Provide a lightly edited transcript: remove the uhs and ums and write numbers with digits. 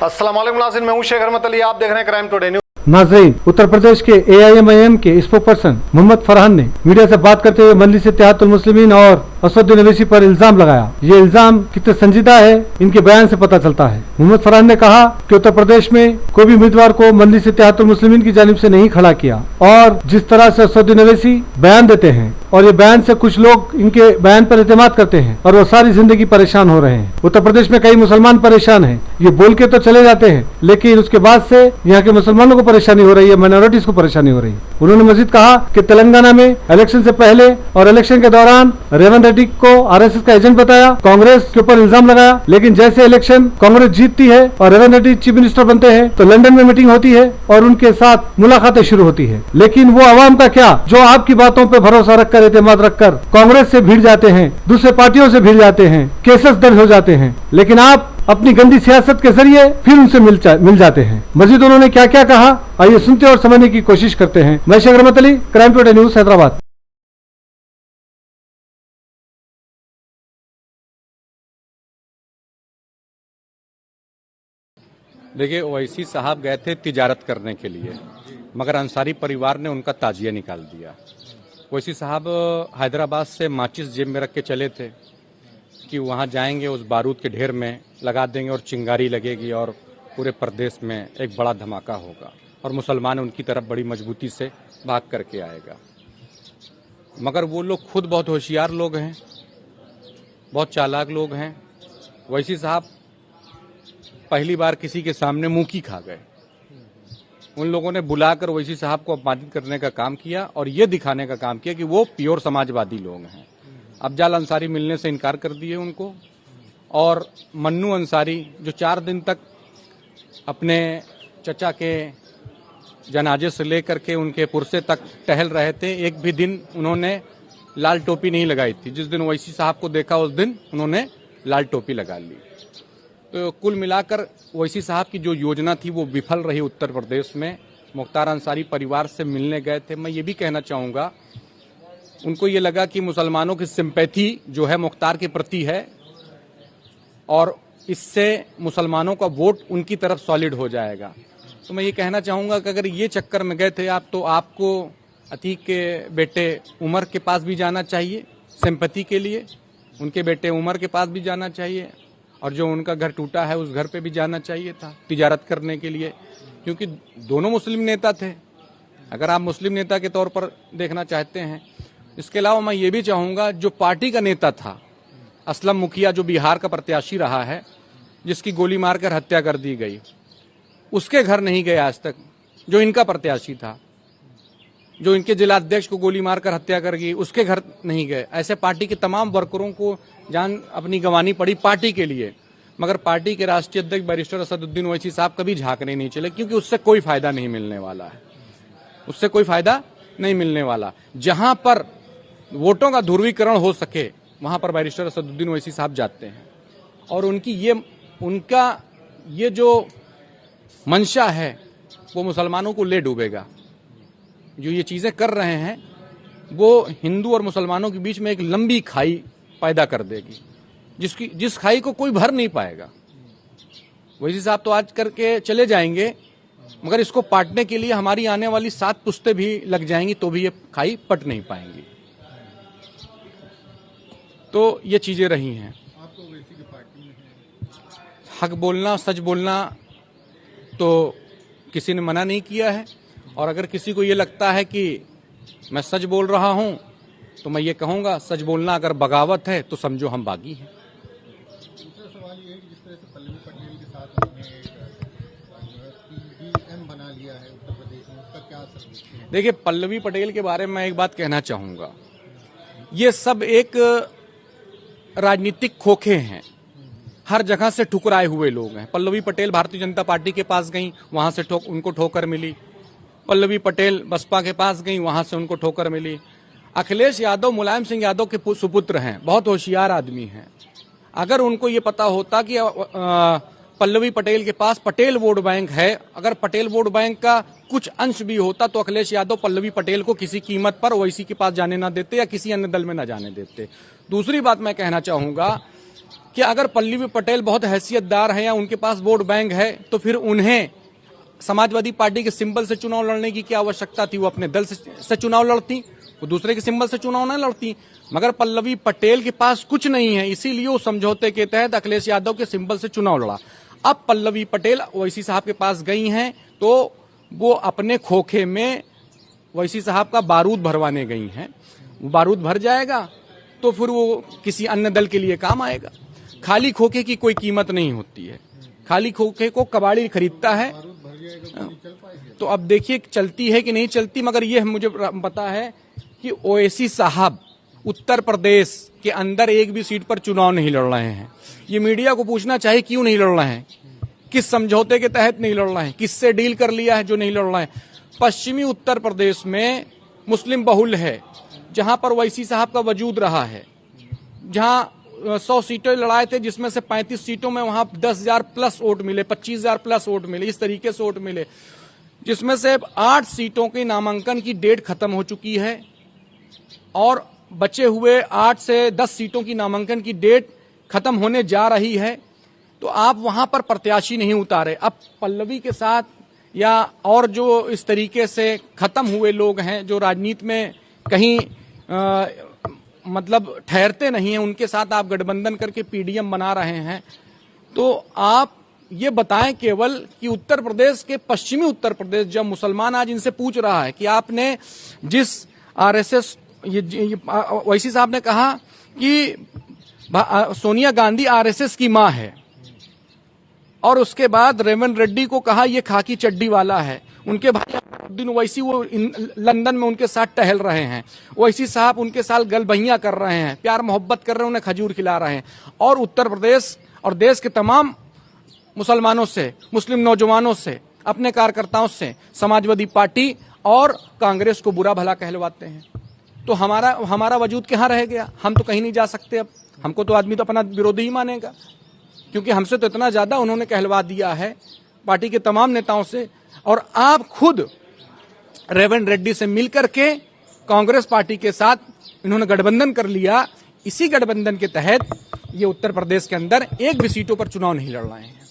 अस्सलाम वालेकुम नाज़रीन, मैं हूं शेख अहमद अली। आप देख रहे हैं क्राइम टुडे न्यूज़। नाज़रीन, उत्तर प्रदेश के AIMIM के स्पोक पर्सन मोहम्मद फरहान ने मीडिया से बात करते हुए मजलिस इत्तेहादुल मुस्लिमीन और असदुद्दीन ओवैसी पर इल्जाम लगाया। ये इल्जाम कितने संजीदा है, इनके बयान से पता चलता है। मोहम्मद फरहान ने कहा कि उत्तर प्रदेश में कोई भी उम्मीदवार को मजलिस इत्तेहादुल मुस्लिमीन की जानिब से नहीं खड़ा किया, और जिस तरह से असदुद्दीन ओवैसी बयान देते हैं और ये बयान से कुछ लोग इनके बयान पर एतमाद करते हैं और वो सारी जिंदगी परेशान हो रहे हैं। उत्तर प्रदेश में कई मुसलमान परेशान हैं। ये बोल के तो चले जाते हैं, लेकिन उसके बाद से यहाँ के मुसलमानों को परेशानी हो रही है, माइनॉरिटीज को परेशानी हो रही है। उन्होंने मजीद कहा कि तेलंगाना में इलेक्शन से पहले और इलेक्शन के दौरान रेवंत रेड्डी को RSS का एजेंट बताया, कांग्रेस के ऊपर इल्जाम लगाया, लेकिन जैसे इलेक्शन कांग्रेस जीतती है और रेवंत रेड्डी चीफ मिनिस्टर बनते हैं तो लंदन में मीटिंग होती है और उनके साथ मुलाकातें शुरू होती है। लेकिन वो आवाम का क्या, जो आपकी बातों पर भरोसा रखकर, एतमाद रखकर कांग्रेस से भिड़ जाते हैं, दूसरे पार्टियों से भिड़ जाते हैं, केसेस दर्ज हो जाते हैं, लेकिन आप अपनी गंदी सियासत के जरिए फिर उनसे मिल जाते हैं। मजीद उन्होंने क्या क्या कहा, आइए सुनते और समझने की कोशिश करते हैं। मैं Sheikh Ahmed Ali, Crime Today News, Hyderabad. देखिए, ओवैसी साहब गए थे तिजारत करने के लिए, मगर अंसारी परिवार ने उनका ताजिया निकाल दिया। ओवैसी साहब हैदराबाद से माचिस जेब में रख के चले थे कि वहाँ जाएंगे, उस बारूद के ढेर में लगा देंगे और चिंगारी लगेगी और पूरे प्रदेश में एक बड़ा धमाका होगा और मुसलमान उनकी तरफ बड़ी मजबूती से भाग करके आएगा। मगर वो लोग खुद बहुत होशियार लोग हैं, बहुत चालाक लोग हैं। ओवैसी साहब पहली बार किसी के सामने मुंह की खा गए। उन लोगों ने बुलाकर ओवैसी साहब को अपमानित करने का काम किया और ये दिखाने का काम किया कि वो प्योर समाजवादी लोग हैं। अफजाल अंसारी मिलने से इनकार कर दिए उनको, और मन्नू अंसारी जो 4 दिन तक अपने चचा के जनाजे से लेकर के उनके पुरसे तक टहल रहे थे, एक भी दिन उन्होंने लाल टोपी नहीं लगाई थी। जिस दिन ओवैसी साहब को देखा उस दिन उन्होंने लाल टोपी लगा ली। तो कुल मिलाकर ओवैसी साहब की जो योजना थी वो विफल रही उत्तर प्रदेश में। मुख्तार अंसारी परिवार से मिलने गए थे। मैं ये भी कहना चाहूँगा, उनको ये लगा कि मुसलमानों की सिंपैथी जो है मुख्तार के प्रति है और इससे मुसलमानों का वोट उनकी तरफ सॉलिड हो जाएगा। तो मैं ये कहना चाहूँगा कि अगर ये चक्कर में गए थे आप, तो आपको अतीक के बेटे उमर के पास भी जाना चाहिए सिंपैथी के लिए, उनके बेटे उमर के पास भी जाना चाहिए, और जो उनका घर टूटा है उस घर पे भी जाना चाहिए था तिजारत करने के लिए, क्योंकि दोनों मुस्लिम नेता थे, अगर आप मुस्लिम नेता के तौर पर देखना चाहते हैं। इसके अलावा मैं ये भी चाहूँगा, जो पार्टी का नेता था असलम मुखिया, जो बिहार का प्रत्याशी रहा है, जिसकी गोली मारकर हत्या कर दी गई, उसके घर नहीं गए आज तक। जो इनका प्रत्याशी था, जो इनके जिलाध्यक्ष को गोली मारकर हत्या कर गई, उसके घर नहीं गए। ऐसे पार्टी के तमाम वर्करों को जान अपनी गंवानी पड़ी पार्टी के लिए, मगर पार्टी के राष्ट्रीय अध्यक्ष बैरिस्टर असदुद्दीन ओवैसी साहब कभी झांकने नहीं चले, क्योंकि उससे कोई फायदा नहीं मिलने वाला है, उससे कोई फायदा नहीं मिलने वाला। जहां पर वोटों का ध्रुवीकरण हो सके वहां पर बैरिस्टर असदुद्दीन ओवैसी साहब जाते हैं, और उनका ये जो मंशा है वो मुसलमानों को ले डूबेगा। जो ये चीजें कर रहे हैं वो हिंदू और मुसलमानों के बीच में एक लंबी खाई पैदा कर देगी, जिस खाई को कोई भर नहीं पाएगा। ओवैसी साहब तो आज करके चले जाएंगे, मगर इसको पाटने के लिए हमारी आने वाली 7 पुश्तें भी लग जाएंगी तो भी ये खाई पट नहीं पाएंगी। तो ये चीजें रही हैं। आपको ओवैसी की पार्टी में हक बोलना, सच बोलना तो किसी ने मना नहीं किया है, और अगर किसी को ये लगता है कि मैं सच बोल रहा हूं तो मैं ये कहूंगा, सच बोलना अगर बगावत है तो समझो हम बागी हैं। दूसरा सवाल ये है कि जिस तरह से पल्लवी पटेल के साथ PM बना लिया है उत्तर प्रदेश में, उसका क्या असर है? देखिए, पल्लवी पटेल के बारे में मैं एक बात कहना चाहूंगा, ये सब एक राजनीतिक खोखे हैं, हर जगह से ठुकराए हुए लोग हैं। पल्लवी पटेल भारतीय जनता पार्टी के पास गई, वहां से उनको ठोकर मिली। पल्लवी पटेल बसपा के पास गई, वहां से उनको ठोकर मिली। अखिलेश यादव मुलायम सिंह यादव के सुपुत्र हैं, बहुत होशियार आदमी हैं। अगर उनको ये पता होता कि पल्लवी पटेल के पास पटेल वोट बैंक है, अगर पटेल वोट बैंक का कुछ अंश भी होता तो अखिलेश यादव पल्लवी पटेल को किसी कीमत पर ओवैसी के पास जाने ना देते या किसी अन्य दल में ना जाने देते। दूसरी बात मैं कहना चाहूंगा कि अगर पल्लवी पटेल बहुत हैसियतदार है या उनके पास वोट बैंक है तो फिर उन्हें समाजवादी पार्टी के सिंबल से चुनाव लड़ने की क्या आवश्यकता थी। वो अपने दल से चुनाव लड़ती, वो दूसरे के सिंबल से चुनाव नहीं लड़ती। मगर पल्लवी पटेल के पास कुछ नहीं है, इसीलिए वो समझौते के तहत अखिलेश यादव के सिंबल से चुनाव लड़ा। अब पल्लवी पटेल ओवैसी साहब के पास गई हैं तो वो अपने खोखे में ओवैसी साहब का बारूद भरवाने गई हैं। वो बारूद भर जाएगा तो फिर वो किसी अन्य दल के लिए काम आएगा। खाली खोखे की कोई कीमत नहीं होती है, खाली खोखे को कबाड़ी खरीदता है। तो अब देखिए चलती है कि नहीं चलती, मगर ये मुझे पता है कि ओवैसी साहब उत्तर प्रदेश के अंदर एक भी सीट पर चुनाव नहीं लड़ रहे हैं। ये मीडिया को पूछना चाहिए क्यों नहीं लड़ रहे हैं, किस समझौते के तहत नहीं लड़ रहे हैं, किससे डील कर लिया है जो नहीं लड़ रहे हैं। पश्चिमी उत्तर प्रदेश में मुस्लिम बहुल है, जहां पर ओवैसी साहब का वजूद रहा है, जहां 100 सीटें लड़ाए थे जिसमें से 35 सीटों में वहां 10,000 प्लस वोट मिले, 25,000 प्लस वोट मिले, इस तरीके से वोट मिले, जिसमें से 8 सीटों के नामांकन की डेट खत्म हो चुकी है और बचे हुए 8 से 10 सीटों की नामांकन की डेट खत्म होने जा रही है। तो आप वहां पर प्रत्याशी नहीं उतारे। अब पल्लवी के साथ या और जो इस तरीके से खत्म हुए लोग हैं जो राजनीति में कहीं मतलब ठहरते नहीं हैं, उनके साथ आप गठबंधन करके पीडीएम बना रहे हैं। तो आप ये बताएं केवल कि उत्तर प्रदेश के पश्चिमी उत्तर प्रदेश, जब मुसलमान आज इनसे पूछ रहा है कि आपने जिस आरएसएस ओवैसी साहब ने कहा कि सोनिया गांधी आरएसएस की मां है और उसके बाद रेवंत रेड्डी को कहा ये खाकी चड्डी वाला है। उनके भाई अब्दुल ओवैसी वो लंदन में उनके साथ टहल रहे हैं, ओवैसी साहब उनके साथ गलबहियां कर रहे हैं, प्यार मोहब्बत कर रहे हैं, उन्हें खजूर खिला रहे हैं और उत्तर प्रदेश और देश के तमाम मुसलमानों से, मुस्लिम नौजवानों से, अपने कार्यकर्ताओं से समाजवादी पार्टी और कांग्रेस को बुरा भला कहलवाते हैं। तो हमारा वजूद कहाँ रह गया? हम तो कहीं नहीं जा सकते। अब हमको तो आदमी तो अपना विरोधी ही मानेगा, क्योंकि हमसे तो इतना ज्यादा उन्होंने कहलवा दिया है पार्टी के तमाम नेताओं से। और आप खुद रेवंत रेड्डी से मिलकर के कांग्रेस पार्टी के साथ इन्होंने गठबंधन कर लिया। इसी गठबंधन के तहत ये उत्तर प्रदेश के अंदर एक भी सीटों पर चुनाव नहीं लड़ रहे हैं।